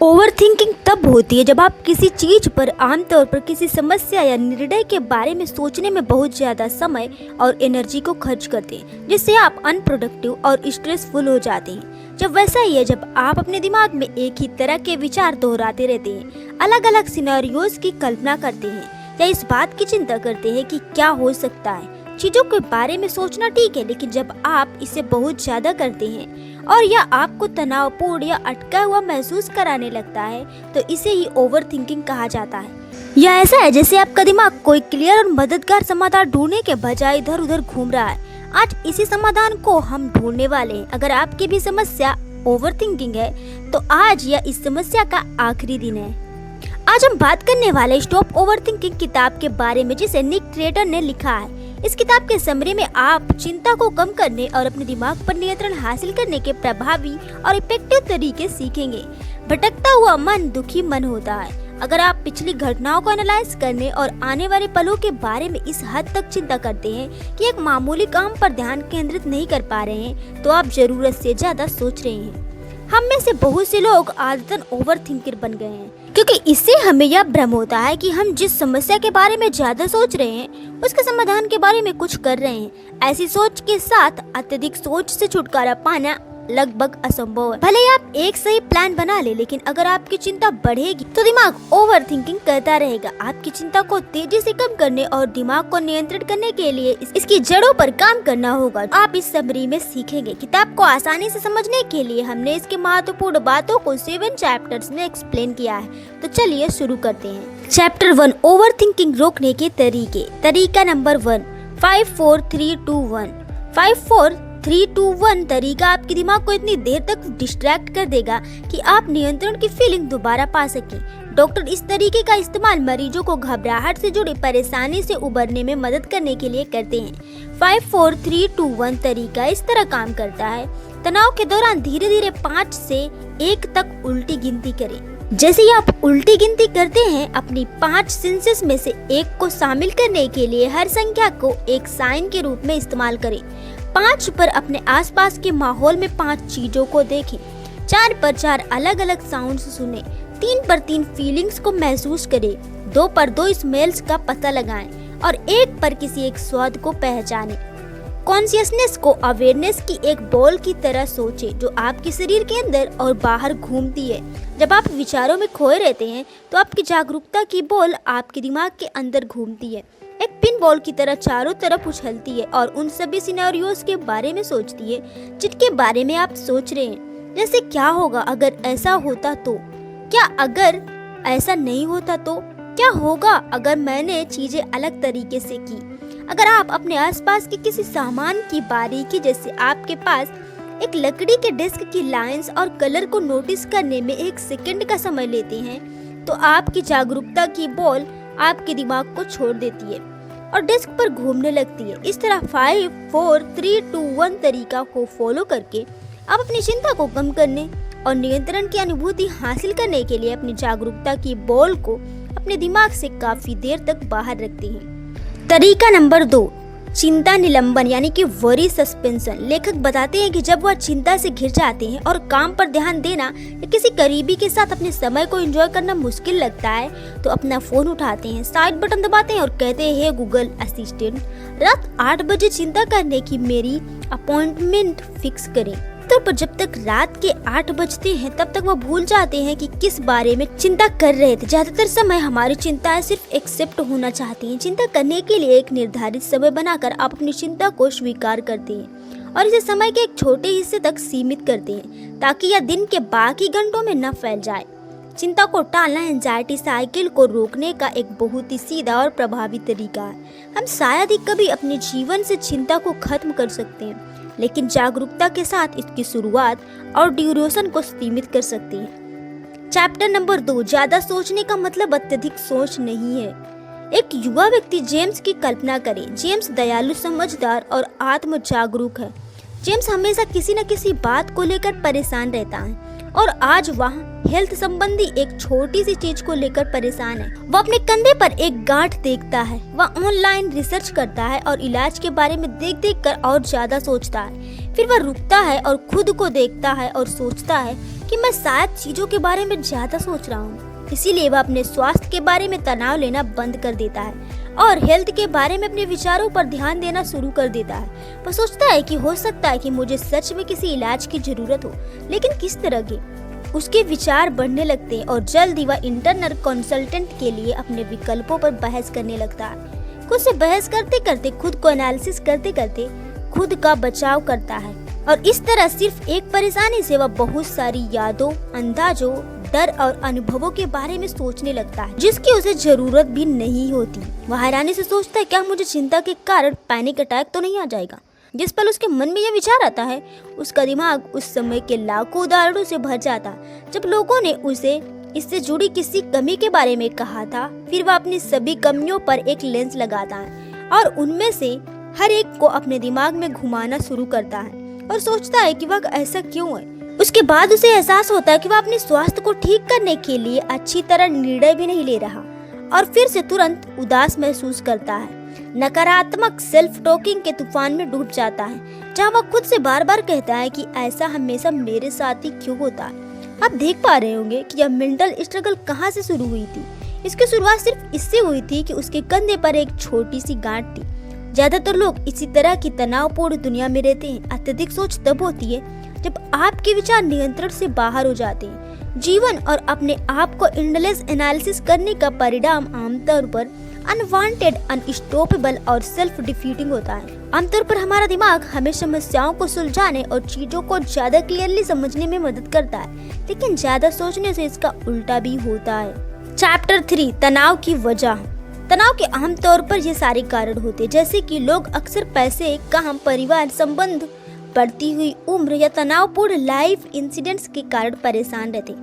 Overthinking तब होती है जब आप किसी चीज पर आमतौर पर किसी समस्या या निर्णय के बारे में सोचने में बहुत ज्यादा समय और एनर्जी को खर्च करते हैं, जिससे आप अनप्रोडक्टिव और स्ट्रेसफुल हो जाते हैं। जब वैसा ही है जब आप अपने दिमाग में एक ही तरह के विचार दोहराते रहते हैं, अलग अलग सिनेरियोज की कल्पना करते हैं या इस बात की चिंता करते हैं कि क्या हो सकता है। चीजों के बारे में सोचना ठीक है, लेकिन जब आप इसे बहुत ज्यादा करते हैं और यह आपको तनावपूर्ण या अटका हुआ महसूस कराने लगता है, तो इसे ही ओवरथिंकिंग कहा जाता है। यह ऐसा है जैसे आपका दिमाग कोई क्लियर और मददगार समाधान ढूंढने के बजाय इधर उधर घूम रहा है। आज इसी समाधान को हम ढूंढने वाले हैं। अगर आपकी भी समस्या ओवरथिंकिंग है, तो आज यह इस समस्या का आखिरी दिन है। आज हम बात करने वाले स्टॉप ओवरथिंकिंग किताब के बारे में, जिसे निक ट्रेटर ने लिखा है। इस किताब के समरी में आप चिंता को कम करने और अपने दिमाग पर नियंत्रण हासिल करने के प्रभावी और इफेक्टिव तरीके सीखेंगे। भटकता हुआ मन दुखी मन होता है। अगर आप पिछली घटनाओं को एनालाइज करने और आने वाले पलों के बारे में इस हद तक चिंता करते हैं कि एक मामूली काम पर ध्यान केंद्रित नहीं कर पा रहे हैं, तो आप जरूरत से ज्यादा सोच रहे हैं। हम में से बहुत से लोग आदतन ओवरथिंकर बन गए हैं, क्योंकि इससे हमें यह भ्रम होता है कि हम जिस समस्या के बारे में ज्यादा सोच रहे हैं, उसके समाधान के बारे में कुछ कर रहे हैं। ऐसी सोच के साथ अत्यधिक सोच से छुटकारा पाना लगभग असंभव है। भले ही आप एक सही प्लान बना ले, लेकिन अगर आपकी चिंता बढ़ेगी तो दिमाग ओवरथिंकिंग करता रहेगा। आपकी चिंता को तेजी से कम करने और दिमाग को नियंत्रित करने के लिए इसकी जड़ों पर काम करना होगा। आप इस समरी में सीखेंगे। किताब को आसानी से समझने के लिए हमने इसके महत्वपूर्ण बातों को 7 चैप्टर्स में एक्सप्लेन किया है। तो चलिए शुरू करते हैं। चैप्टर 1, ओवरथिंकिंग रोकने के तरीके। तरीका नंबर 1, 5 4 3 2 1। 5 4 3 2 1 तरीका आपके दिमाग को इतनी देर तक डिस्ट्रैक्ट कर देगा कि आप नियंत्रण की फीलिंग दोबारा पा सकें। डॉक्टर इस तरीके का इस्तेमाल मरीजों को घबराहट से जुड़ी परेशानी से उबरने में मदद करने के लिए करते हैं। 5 4 3 2 1 तरीका इस तरह काम करता है। तनाव के दौरान धीरे धीरे 5 से 1 तक उल्टी गिनती करें। जैसे ही आप उल्टी गिनती करते हैं, अपनी 5 सेंसेस में से एक को शामिल करने के लिए हर संख्या को एक साइन के रूप में इस्तेमाल करें। 5 पर अपने आसपास के माहौल में 5 चीजों को देखें। 4 पर 4 अलग अलग साउंड्स सुने। 3 पर 3 फीलिंग्स को महसूस करें। 2 पर 2 स्मेल्स का पता लगाएं और 1 पर किसी एक स्वाद को पहचानें। कॉन्शियसनेस को अवेयरनेस की एक बॉल की तरह सोचें, जो आपके शरीर के अंदर और बाहर घूमती है। जब आप विचारों में खोए रहते हैं, तो आपकी जागरूकता की बॉल आपके दिमाग के अंदर घूमती है, एक पिन बॉल की तरह चारों तरफ उछलती है और उन सभी सिनेरियोज के बारे में सोचती है जिनके बारे में आप सोच रहे हैं। जैसे क्या होगा अगर ऐसा होता तो, क्या अगर ऐसा नहीं होता तो, क्या होगा अगर मैंने चीजें अलग तरीके से की। अगर आप अपने आसपास के किसी सामान की बारीकी, जैसे आपके पास एक लकड़ी के डेस्क की लाइंस और कलर को नोटिस करने में 1 सेकंड का समय लेते हैं, तो आपकी जागरूकता की बॉल आपके दिमाग को छोड़ देती है और डेस्क पर घूमने लगती है। इस तरह 5 4 3 2 1 तरीका को फॉलो करके आप अपनी चिंता को कम करने और नियंत्रण की अनुभूति हासिल करने के लिए अपनी जागरूकता की बॉल को अपने दिमाग से काफी देर तक बाहर रखते हैं। तरीका नंबर 2, चिंता निलंबन यानी कि वरी सस्पेंशन। लेखक बताते हैं कि जब वह चिंता से घिर जाते हैं और काम पर ध्यान देना या किसी करीबी के साथ अपने समय को एंजॉय करना मुश्किल लगता है, तो अपना फोन उठाते हैं, साइड बटन दबाते हैं और कहते हैं, हे गूगल असिस्टेंट, रात 8 बजे चिंता करने की मेरी अपॉइंटमेंट फिक्स करें। तो पर जब तक रात के 8 बजते हैं, तब तक वो भूल जाते हैं कि किस बारे में चिंता कर रहे थे। ज्यादातर समय हमारी चिंताएं सिर्फ एक्सेप्ट होना चाहती हैं। चिंता करने के लिए एक निर्धारित समय बनाकर आप अपनी चिंता को स्वीकार करते हैं और इसे समय के एक छोटे हिस्से तक सीमित करते हैं, ताकि यह दिन के बाकी घंटों में न फैल जाए। चिंता को टालना एंजाइटी साइकिल को रोकने का एक बहुत ही सीधा और प्रभावी तरीका है। हम शायद ही कभी अपने जीवन से चिंता को खत्म कर सकते हैं, लेकिन जागरूकता के साथ इसकी शुरुआत और ड्यूरेशन को सीमित कर सकते हैं। चैप्टर नंबर 2, ज्यादा सोचने का मतलब अत्यधिक सोच नहीं है। एक युवा व्यक्ति जेम्स की कल्पना करें। जेम्स दयालु, समझदार और आत्म जागरूक है। जेम्स हमेशा किसी न किसी बात को लेकर परेशान रहता है और आज वह हेल्थ संबंधी एक छोटी सी चीज को लेकर परेशान है। वह अपने कंधे पर एक गांठ देखता है। वह ऑनलाइन रिसर्च करता है और इलाज के बारे में देख देख कर और ज्यादा सोचता है। फिर वह रुकता है और खुद को देखता है और सोचता है कि कि मैं शायद चीजों के बारे में ज्यादा सोच रहा हूँ। इसीलिए वह अपने स्वास्थ्य के बारे में तनाव लेना बंद कर देता है और हेल्थ के बारे में अपने विचारों पर ध्यान देना शुरू कर देता है। वह सोचता है कि हो सकता है कि मुझे सच में किसी इलाज की जरूरत हो, लेकिन किस तरह की। उसके विचार बढ़ने लगते हैं और जल्द ही वह इंटरनल कंसल्टेंट के लिए अपने विकल्पों पर बहस करने लगता है। खुद से बहस करते करते, खुद को एनालिसिस करते करते खुद का बचाव करता है और इस तरह सिर्फ एक परेशानी से वह बहुत सारी यादों, अंदाजों, डर और अनुभवों के बारे में सोचने लगता है जिसकी उसे जरूरत भी नहीं होती। वह हैरानी से सोचता है, क्या मुझे चिंता के कारण पैनिक अटैक तो नहीं आ जाएगा। जिस पल उसके मन में यह विचार आता है, उसका दिमाग उस समय के लाखों उदाहरणों से भर जाता है जब लोगों ने उसे इससे जुड़ी किसी कमी के बारे में कहा था। फिर वह अपनी सभी कमियों पर एक लेंस लगाता है और उनमें से हर एक को अपने दिमाग में घुमाना शुरू करता है और सोचता है कि वह ऐसा क्यों है। उसके बाद उसे एहसास होता है कि वह अपने स्वास्थ्य को ठीक करने के लिए अच्छी तरह निर्णय भी नहीं ले रहा और फिर से तुरंत उदास महसूस करता है। नकारात्मक सेल्फ टॉकिंग के तूफान में डूब जाता है जहाँ वह खुद से बार बार कहता है कि ऐसा हमेशा मेरे साथ ही क्यों होता है। आप देख पा रहे होंगे कि यह मेंटल स्ट्रगल कहाँ से शुरू हुई थी। इसकी शुरुआत सिर्फ इससे हुई थी कि उसके कंधे पर एक छोटी सी गांठ थी। ज्यादातर लोग इसी तरह की तनावपूर्ण दुनिया में रहते हैं। अत्यधिक सोच तब होती है जब आपके विचार नियंत्रण से बाहर हो जाते हैं। जीवन और अपने आप को इंडलेस एनालिसिस करने का परिणाम आमतौर पर अनवांटेड, अनस्टॉपेबल और सेल्फ डिफीटिंग होता है। आमतौर पर हमारा दिमाग हमें समस्याओं को सुलझाने और चीजों को ज्यादा क्लियरली समझने में मदद करता है, लेकिन ज्यादा सोचने से इसका उल्टा भी होता है। चैप्टर 3, तनाव की वजह। तनाव के आमतौर पर ये सारे कारण होते हैं, जैसे कि लोग अक्सर पैसे, काम, परिवार संबंध, बढ़ती हुई उम्र या तनावपूर्ण लाइफ इंसिडेंट्स के कारण परेशान रहते।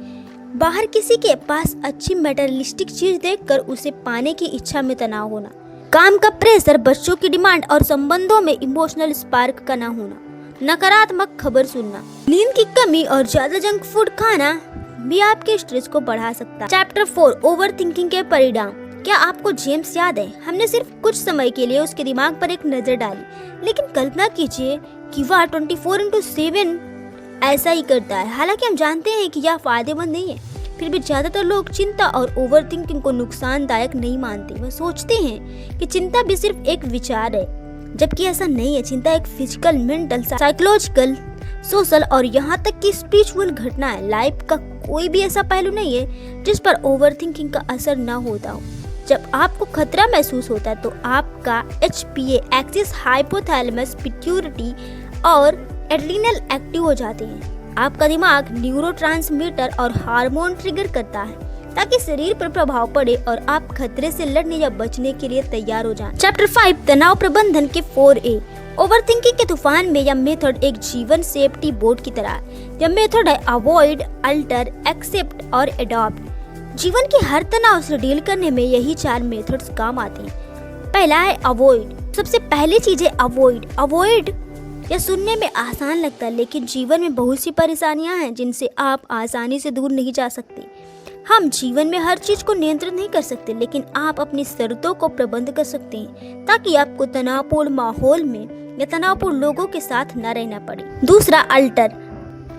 बाहर किसी के पास अच्छी मटेरियलिस्टिक चीज देखकर उसे पाने की इच्छा में तनाव होना, काम का प्रेशर, बच्चों की डिमांड और संबंधों में इमोशनल स्पार्क का ना होना, नकारात्मक खबर सुनना, नींद की कमी और ज्यादा जंक फूड खाना भी आपके स्ट्रेस को बढ़ा सकता है। चैप्टर 4, ओवर थिंकिंग के परिणाम। क्या आपको जेम्स याद है? हमने सिर्फ कुछ समय के लिए उसके दिमाग पर एक नजर डाली, लेकिन कल्पना कीजिए कि वह 24/7 ऐसा ही करता है। हालांकि हम जानते हैं कि यह फायदेमंद नहीं है, फिर भी ज्यादातर लोग चिंता और ओवरथिंकिंग को नुकसानदायक नहीं मानते। वह सोचते हैं कि चिंता भी सिर्फ एक विचार है, जबकि ऐसा नहीं है। चिंता एक फिजिकल, मेंटल, साइकोलॉजिकल, सोशल और यहाँ तक कि स्पिरिचुअल घटना है। लाइफ का कोई भी ऐसा पहलू नहीं है जिस पर ओवरथिंकिंग का असर न होता हो। जब आपको खतरा महसूस होता है तो आपका HPA एक्सिस, हाइपोथैलेमस, पिट्यूटरी और एड्रिनल एक्टिव हो जाते हैं। आपका दिमाग न्यूरोट्रांसमीटर और हार्मोन ट्रिगर करता है ताकि शरीर पर प्रभाव पड़े और आप खतरे से लड़ने या बचने के लिए तैयार हो जाएं। चैप्टर 5, तनाव प्रबंधन के 4A। ओवरथिंकिंग के तूफान में यह मेथड एक जीवन सेफ्टी बोर्ड की तरह है। यह मेथड है अवॉइड, अल्टर, एक्सेप्ट और एडॉप्ट। जीवन के हर तनाव से डील करने में यही 4 मेथड्स काम आते हैं। पहला है अवॉइड। सबसे पहली चीज है अवॉइड। अवॉइड यह सुनने में आसान लगता है, लेकिन जीवन में बहुत सी परेशानियां हैं जिनसे आप आसानी से दूर नहीं जा सकते। हम जीवन में हर चीज को नियंत्रित नहीं कर सकते, लेकिन आप अपनी शर्तों को प्रबंध कर सकते हैं ताकि आपको तनावपूर्ण माहौल में या तनावपूर्ण लोगों के साथ न रहना पड़े। दूसरा, अल्टर।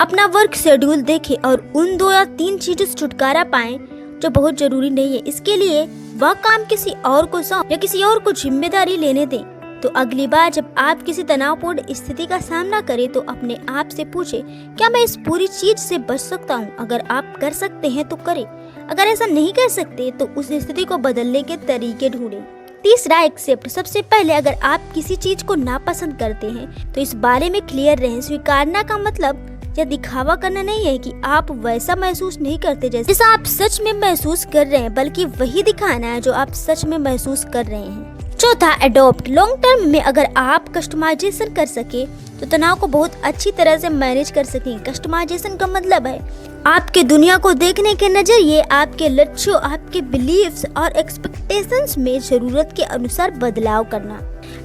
अपना वर्क शेड्यूल देखें और उन 2 या 3 चीजों से छुटकारा पाएं जो बहुत जरूरी नहीं है। इसके लिए वह काम किसी और को सौंप या किसी और को जिम्मेदारी लेने दें। तो अगली बार जब आप किसी तनावपूर्ण स्थिति का सामना करें तो अपने आप से पूछें, क्या मैं इस पूरी चीज से बच सकता हूँ? अगर आप कर सकते हैं तो करें, अगर ऐसा नहीं कर सकते तो उस स्थिति को बदलने के तरीके ढूंढें। तीसरा, एक्सेप्ट। सबसे पहले अगर आप किसी चीज को नापसंद करते हैं तो इस बारे में क्लियर रहें। स्वीकारना का मतलब यह दिखावा करना नहीं है कि आप वैसा महसूस नहीं करते जैसा आप सच में महसूस कर रहे हैं, बल्कि वही दिखाना है जो आप सच में महसूस कर रहे हैं। चौथा, एडॉप्ट। लॉन्ग टर्म में अगर आप कस्टमाइजेशन कर सके तो तनाव को बहुत अच्छी तरह से मैनेज कर सकें। कस्टमाइजेशन का मतलब है आपके दुनिया को देखने के नजरिए, आपके लक्ष्यों, आपके बिलीव्स और एक्सपेक्टेशंस में जरूरत के अनुसार बदलाव करना।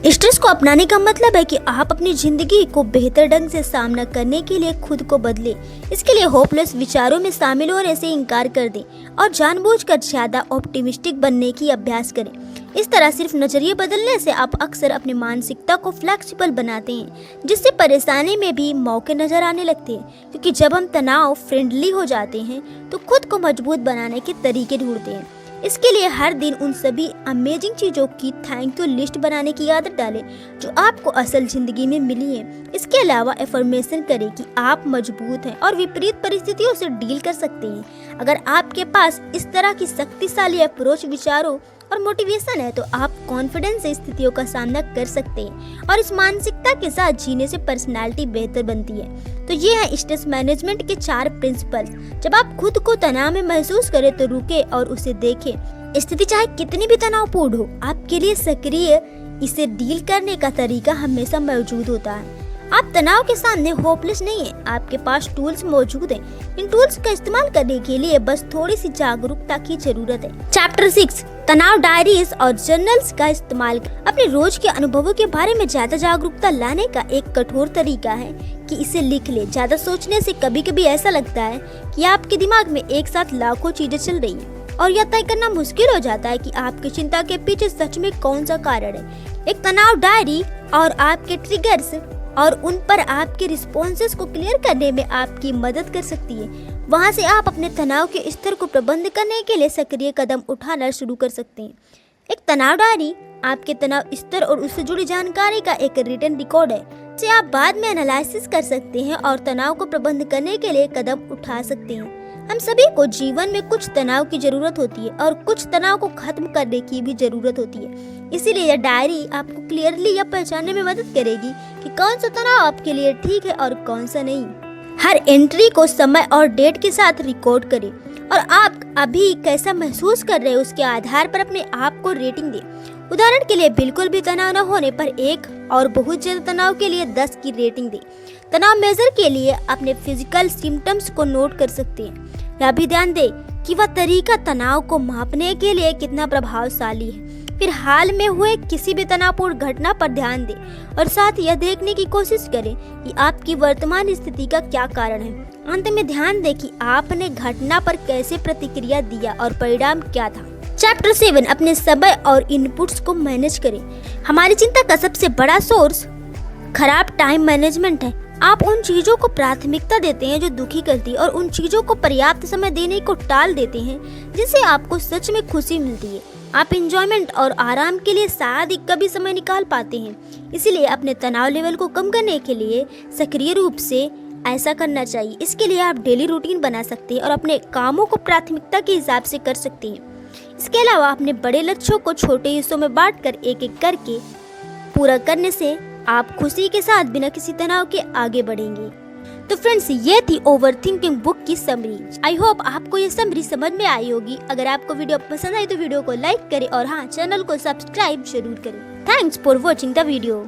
स्ट्रेस को अपनाने का मतलब है कि आप अपनी जिंदगी को बेहतर ढंग से सामना करने के लिए खुद को बदलें। इसके लिए होपलेस विचारों में शामिल होने से इनकार कर दें और जानबूझकर ज्यादा ऑप्टिमिस्टिक बनने की अभ्यास करें। इस तरह सिर्फ नजरिए बदलने से आप अक्सर अपनी मानसिकता को फ्लेक्सिबल बनाते हैं, जिससे परेशानी में भी मौके नजर आने लगते हैं। क्योंकि जब हम तनाव फ्रेंडली हो जाते हैं तो खुद को मजबूत बनाने के तरीके ढूंढते हैं। इसके लिए हर दिन उन सभी अमेजिंग चीज़ों की थैंक यू लिस्ट बनाने की आदत डालें जो आपको असल जिंदगी में मिली है। इसके अलावा एफर्मेशन करें कि आप मजबूत हैं और विपरीत परिस्थितियों से डील कर सकते हैं। अगर आपके पास इस तरह की शक्तिशाली अप्रोच, विचारों और मोटिवेशन है तो आप कॉन्फिडेंस से स्थितियों का सामना कर सकते हैं और इस मानसिकता के साथ जीने से पर्सनालिटी बेहतर बनती है। तो ये है स्ट्रेस मैनेजमेंट के 4 प्रिंसिपल्स। जब आप खुद को तनाव में महसूस करें तो रुके और उसे देखें। स्थिति चाहे कितनी भी तनावपूर्ण हो, आपके लिए सक्रिय इसे डील करने का तरीका हमेशा मौजूद होता है। आप तनाव के सामने होपलेस नहीं है, आपके पास टूल्स मौजूद हैं। इन टूल्स का इस्तेमाल करने के लिए बस थोड़ी सी जागरूकता की जरूरत है। चैप्टर 6, तनाव डायरीज और जर्नल्स का इस्तेमाल अपने रोज के अनुभवों के बारे में ज्यादा जागरूकता लाने का एक कठोर तरीका है कि इसे लिख ले। ज्यादा सोचने से कभी कभी ऐसा लगता है कि आपके दिमाग में एक साथ लाखों चीजें चल रही हैं और यह तय करना मुश्किल हो जाता है कि आपकी चिंता के पीछे सच में कौन सा कारण है। एक तनाव डायरी और आपके ट्रिगर्स और उन पर आपके रिस्पॉन्सेस को क्लियर करने में आपकी मदद कर सकती है। वहां से आप अपने तनाव के स्तर को प्रबंध करने के लिए सक्रिय कदम उठाना शुरू कर सकते हैं। एक तनाव डायरी आपके तनाव स्तर और उससे जुड़ी जानकारी का एक रिटन रिकॉर्ड है जिसे आप बाद में एनालिसिस कर सकते हैं और तनाव को प्रबंध करने के लिए कदम उठा सकते हैं। हम सभी को जीवन में कुछ तनाव की जरूरत होती है और कुछ तनाव को खत्म करने की भी जरूरत होती है। इसीलिए यह डायरी आपको क्लियरली यह पहचानने में मदद करेगी कि कौन सा तनाव आपके लिए ठीक है और कौन सा नहीं। हर एंट्री को समय और डेट के साथ रिकॉर्ड करें और आप अभी कैसा महसूस कर रहे हैं उसके आधार पर अपने आप को रेटिंग दें। उदाहरण के लिए बिल्कुल भी तनाव न होने पर 1 और बहुत ज्यादा तनाव के लिए 10 की रेटिंग दें। तनाव मेजर के लिए अपने फिजिकल सिम्टम्स को नोट कर सकते हैं। यह भी ध्यान दें कि वह तरीका तनाव को मापने के लिए कितना प्रभावशाली है। फिर हाल में हुए किसी भी तनावपूर्ण घटना पर ध्यान दें और साथ यह देखने की कोशिश करें कि आपकी वर्तमान स्थिति का क्या कारण है। अंत में ध्यान दें कि आपने घटना पर कैसे प्रतिक्रिया दिया और परिणाम क्या था। चैप्टर 7, अपने समय और इनपुट्स को मैनेज करें। हमारी चिंता का सबसे बड़ा सोर्स खराब टाइम मैनेजमेंट है। आप उन चीजों को प्राथमिकता देते हैं जो दुखी करती है और उन चीजों को पर्याप्त समय देने को टाल देते हैं जिससे आपको सच में खुशी मिलती है। आप एंजॉयमेंट और आराम के लिए शायद ही कभी समय निकाल पाते हैं। इसीलिए अपने तनाव लेवल को कम करने के लिए सक्रिय रूप से ऐसा करना चाहिए। इसके लिए आप डेली रूटीन बना सकते हैं और अपने कामों को प्राथमिकता के हिसाब से कर सकते हैं। इसके अलावा अपने बड़े लक्ष्यों को छोटे हिस्सों में बांटकर एक एक करके पूरा करने से आप खुशी के साथ बिना किसी तनाव के आगे बढ़ेंगे। तो फ्रेंड्स, ये थी ओवरथिंकिंग बुक की समरी। आई होप आपको ये समरी समझ में आई होगी। अगर आपको वीडियो पसंद आई तो वीडियो को लाइक करें और हाँ, चैनल को सब्सक्राइब जरूर करें। Thanks for watching the video.